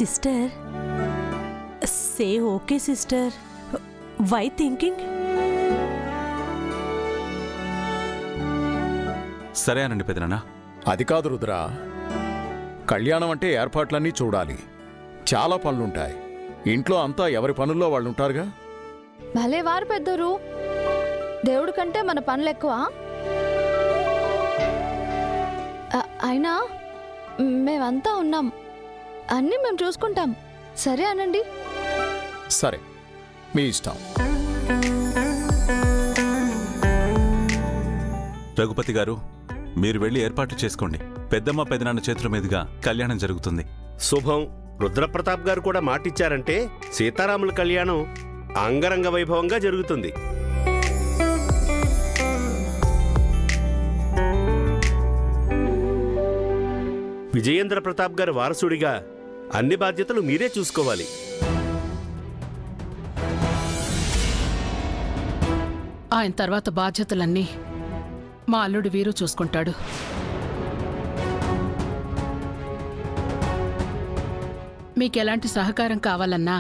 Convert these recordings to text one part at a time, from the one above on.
Sister, say okay sister. Why thinking? సరే అనండి పెదనాన్న. అది కాదు రుద్రా, కళ్యాణం అంటే ఏర్పాట్లన్నీ చూడాలి. చాలా పనులుంటాయి. ఇంట్లో అంతా ఎవరి పనుల్లో వాళ్ళుంటారుగా. భలే వారు పెద్దరు. దేవుడి కంటే మన పనులు ఎక్కువ. అయినా మేమంతా ఉన్నాం, అన్నీ మేము చూసుకుంటాం. సరే అనండి. సరే, మీ ఇష్టం. రఘుపతి గారు, మీరు వెళ్ళి ఏర్పాట్లు చేసుకోండి. పెద్దమ్మ పెదనాన్న చేతుల మీదుగా కళ్యాణం జరుగుతుంది. శుభం. రుద్రప్రతాప్ గారు కూడా మాటిచ్చారంటే సీతారాముల కళ్యాణం అంగరంగ వైభవంగా జరుగుతుంది. విజయేంద్ర ప్రతాప్ గారి వారసుడిగా అన్ని బాధ్యతలు మీరే చూసుకోవాలి. ఆయన తర్వాత బాధ్యతలన్నీ మా అల్లుడు వీరు చూసుకుంటాడు. మీకెలాంటి సహకారం కావాలన్నా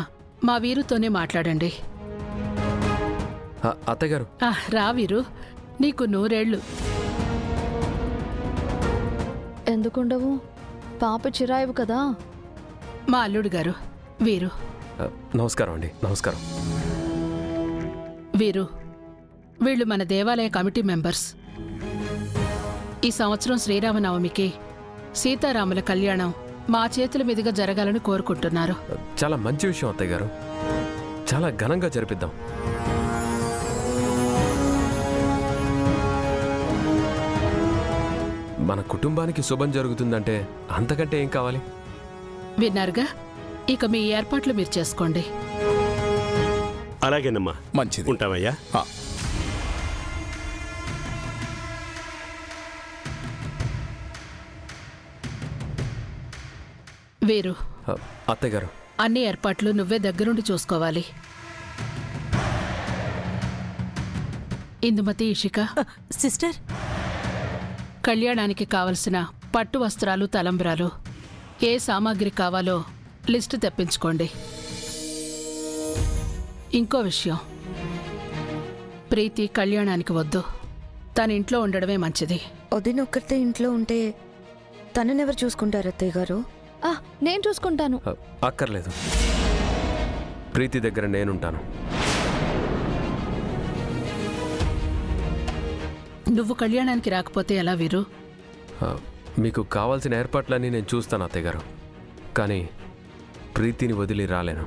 మా వీరుతోనే మాట్లాడండి. అత్తగారు. రా వీరు, నీకు 100 ఏళ్ళు. ఎందుకుండవు, పాప చిరాయివు కదా. మా అల్లుడు గారు వీరు. నమస్కారం అండి. నమస్కారం. వీరు, వీళ్ళు మన దేవాలయ కమిటీ మెంబర్స్. ఈ సంవత్సరం శ్రీరామనవమికి సీతారాముల కళ్యాణం మా చేతుల మీదుగా జరగాలని కోరుకుంటున్నారు. చాలా మంచి విషయం అత్తయ్య గారు. చాలా ఘనంగా జరిపిద్దాం. మన కుటుంబానికి శుభం జరుగుతుందంటే అంతకంటే ఏం కావాలి? విన్నారుగా, ఇక మీ ఏర్పాట్లు మీరు చేసుకోండి. అలాగేనమ్మా. మంచిది. ఉంటామయ్యా. వీరు, అత్తయ్య గారు, అన్ని ఏర్పాట్లు నువ్వే దగ్గరుండి చూసుకోవాలి. ఇందుమతి, ఇషిక, సిస్టర్, కళ్యాణానికి కావలసిన పట్టు వస్త్రాలు, తలంబ్రాలు, ఏ సామాగ్రి కావాలో లిస్టు తెప్పించుకోండి. ఇంకో విషయం, ప్రీతి కళ్యాణానికి వద్దు. తన ఇంట్లో ఉండడమే మంచిది. వదినొక్కరితే ఇంట్లో ఉంటే తననెవరు చూసుకుంటారు అత్తయ్య గారు? నేను చూసుకుంటాను. అక్కర్లేదు, ప్రీతి దగ్గర నేనుంటాను. నువ్వు కళ్యాణానికి రాకపోతే ఎలా వీరు? మీకు కావాల్సిన ఏర్పాట్లన్నీ నేను చూస్తాను అత్తయ్య గారు. కానీ ప్రీతిని వదిలి రాలేను.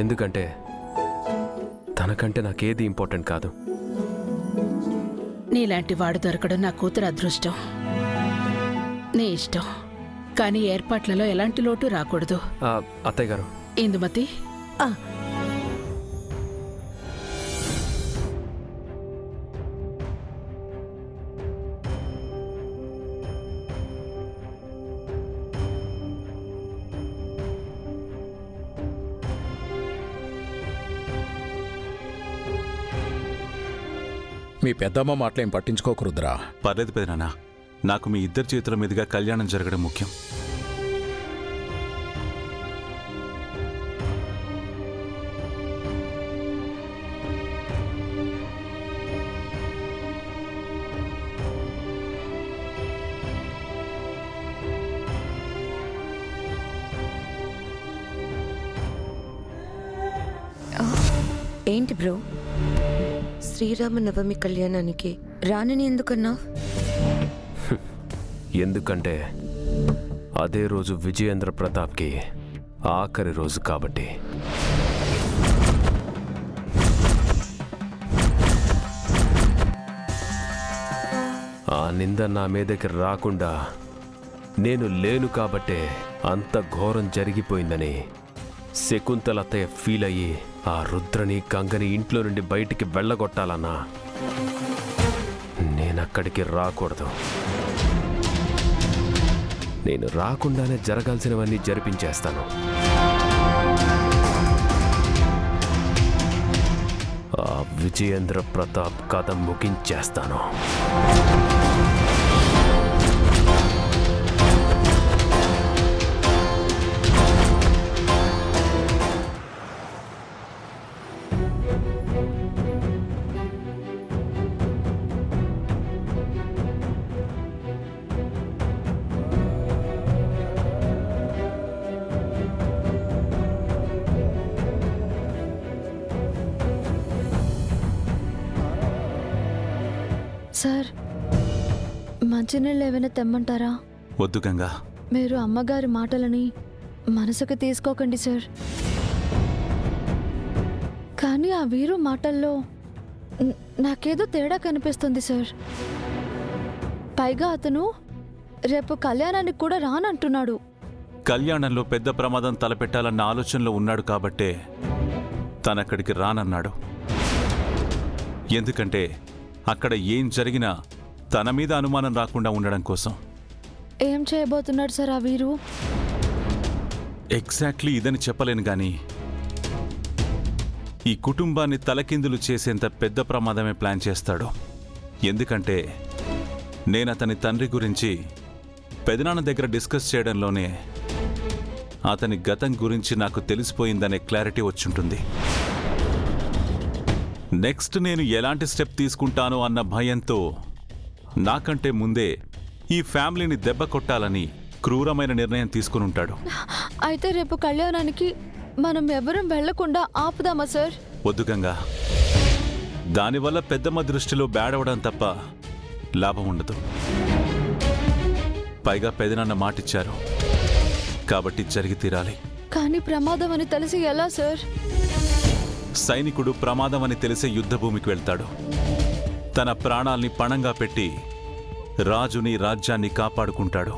ఎందుకంటే తనకంటే నాకేది ఇంపార్టెంట్ కాదు. నీలాంటి వాడు దొరకడం నా కూతురు అదృష్టం. నీ ఇష్టం, కానీ ఏర్పాట్లలో ఎలాంటి లోటు రాకూడదు. అత్తయ్య గారు. ఇందుమతి, మీ పెద్దమ్మ మాటలేం పట్టించుకోకు రుద్రా. పర్లేదు పెదనాన్న, నాకు మీ ఇద్దరి చేతుల మీదుగా కళ్యాణం జరగడం ముఖ్యం. ఏంటి బ్రో, శ్రీరామనవమి కళ్యాణానికి రానని ఎందుకన్నా? ఎందుకంటే అదే రోజు విజయేంద్ర ప్రతాప్కి ఆఖరి రోజు కాబట్టి. ఆ నింద నా మీదకి రాకుండా నేను లేను కాబట్టే అంత ఘోరం జరిగిపోయిందని శకుంతలతయ్య ఫీల్ అయ్యి ఆ రుద్రని, గంగని ఇంట్లో నుండి బయటికి వెళ్ళగొట్టాలన్నా నేనక్కడికి రాకూడదు. నేను రాకుండానే జరగాల్సినవన్నీ జరిపించేస్తాను. ఆ విజయేంద్ర ప్రతాప్ కథ ముగించేస్తాను. సార్ మంచినీళ్ళు ఏమైనా తెమ్మంటారా? వద్దు గంగా. మీరు అమ్మగారి మాటలని మనసుకు తీసుకోకండి సార్. కానీ ఆ వీరు మాటల్లో నాకేదో తేడా కనిపిస్తుంది సార్. పైగా అతను రేపు కళ్యాణానికి కూడా రానంటున్నాడు. కళ్యాణంలో పెద్ద ప్రమాదం తలపెట్టాలన్న ఆలోచనలో ఉన్నాడు కాబట్టే తనక్కడికి రానన్నాడు. ఎందుకంటే అక్కడ ఏం జరిగినా తన మీద అనుమానం రాకుండా ఉండడం కోసం. ఏం చేయబోతున్నాడు సార్ ఆ వీరు? ఎగ్జాక్ట్లీ ఇదని చెప్పలేను గాని ఈ కుటుంబాన్ని తలకిందులు చేసేంత పెద్ద ప్రమాదమే ప్లాన్ చేస్తాడు. ఎందుకంటే నేనతని తండ్రి గురించి పెదనాన్న దగ్గర డిస్కస్ చేయడంలోనే అతని గతం గురించి నాకు తెలిసిపోయిందనే క్లారిటీ వచ్చుంటుంది. నెక్స్ట్ నేను ఎలాంటి స్టెప్ తీసుకుంటానో అన్న భయంతో నాకంటే ముందే ఈ ఫ్యామిలీని దెబ్బ కొట్టాలని క్రూరమైన నిర్ణయం తీసుకుని ఉంటాడు. అయితే రేపు కళ్యాణానికి మనం ఎవరం వెళ్లకుండా ఆపుదామా సార్? వద్దు గంగా. దానివల్ల పెద్దమ్మ దృష్టిలో బ్యాడవడం తప్ప లాభం ఉండదు. పైగా పెదనాన్న మాటిచ్చారు కాబట్టి జరిగి తీరాలి. కానీ ప్రమాదం అని తెలిసి ఎలా సార్? సైనికుడు ప్రమాదం అని తెలిసే యుద్ధభూమికి వెళ్తాడు. తన ప్రాణాల్ని పణంగా పెట్టి రాజుని రాజ్యాన్ని కాపాడుకుంటాడు.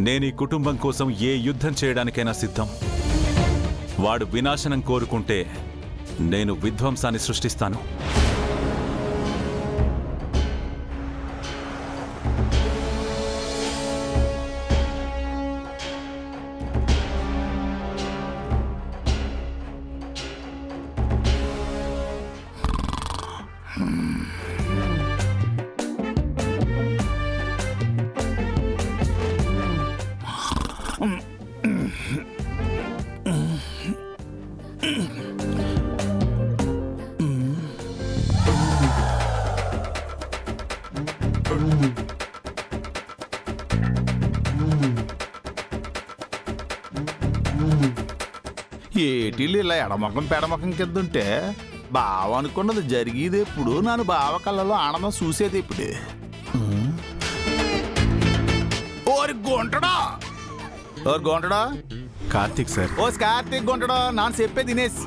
నేనీ కుటుంబం కోసం ఏ యుద్ధం చేయడానికైనా సిద్ధం. వాడు వినాశనం కోరుకుంటే నేను విధ్వంసాన్ని సృష్టిస్తాను. ఏటిల్లు ఇలా ఎడమొఖం పెడమొఖం కిందుంటే బావ అనుకున్నది జరిగేది ఎప్పుడు, నన్ను బావ కళ్ళలో ఆనందం చూసేది ఇప్పుడు. ఓరి గుంటడా, ఓరి గుంటడా, కార్తీక్ సార్. ఓ కార్తీక్ గుంటడా, నాన్న చెప్పేది తినేసి